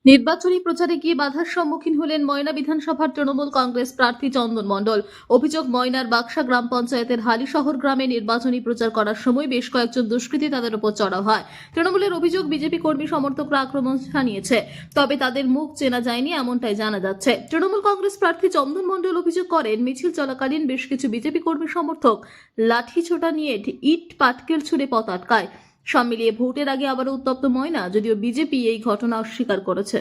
নির্বাচনী প্রচারে গিয়ে বাধার সম্মুখীন হলেন ময়না বিধানসভার তৃণমূল কংগ্রেস প্রার্থী চন্দন মণ্ডল। অভিযোগ, ময়নার বাক্সা গ্রাম পঞ্চায়েতের হালিশহর গ্রামে নির্বাচনী প্রচার করার সময় বেশ কয়েকজন দুষ্কৃতী তাদের উপর চড়াও হয়। তৃণমূলের অভিযোগ, বিজেপি কর্মী সমর্থকরা আক্রমণ শানিয়েছে, তবে তাদের মুখ চেনা যায়নি এমনটাই জানা যাচ্ছে। তৃণমূল কংগ্রেস প্রার্থী চন্দন মণ্ডল অভিযোগ করেন, মিছিল চলাকালীন বেশ কিছু বিজেপি কর্মী সমর্থক লাঠি ছোটা নিয়ে ইট পাটকেল ছুড়ে পথ আটকায়। সব মিলিয়ে ভোটের আগে আবারও উত্তপ্ত ময়না, যদিও বিজেপি এই ঘটনা অস্বীকার করেছে।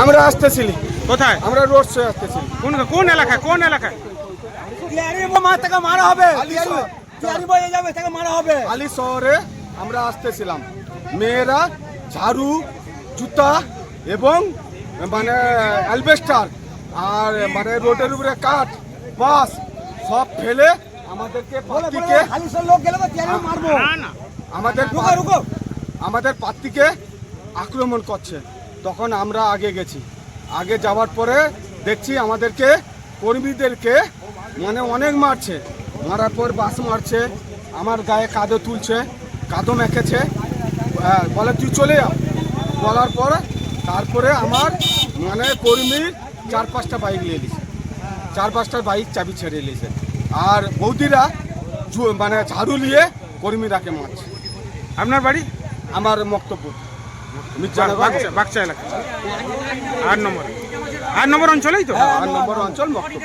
আমরা আসতেছিলি কোথায়? আমরা রোড শো আসতেছিলি কোন এলাকায়? কোন এলাকায়? মারা হবে আলী শহরে আমরা আসতেছিলাম। মেয়েরা ঝাড়ু, জুতা এবং মানে অ্যালবেস্টার আর মানে রোডের উপরে কাঠ বাস সব ফেলে আমাদেরকে পাত্রীকে আমাদের পাত্রীকে আক্রমণ করছে। তখন আমরা আগে গেছি। আগে যাওয়ার পরে দেখছি আমাদেরকে কর্মীদেরকে মানে অনেক মারছে। মারার পর বাস মারছে, আমার গায়ে কাদো তুলছে, কাদো মেখেছে, বলে তুই চলে যা। বলার পর তারপরে আমার মানে কর্মীর 4-5টা বাইক নিয়ে নিয়েছে, 4-5টা বাইক চাবি ছেড়ে নিয়েছে। আর বৌদিরা মানে ঝাড়ু নিয়ে কর্মীরাকে মারছে। আপনার বাড়ি? আমার বক্তব্য বাক্সা এলাকা 8 নম্বর অঞ্চলেই তো। 8 নম্বর অঞ্চল বক্তব্য।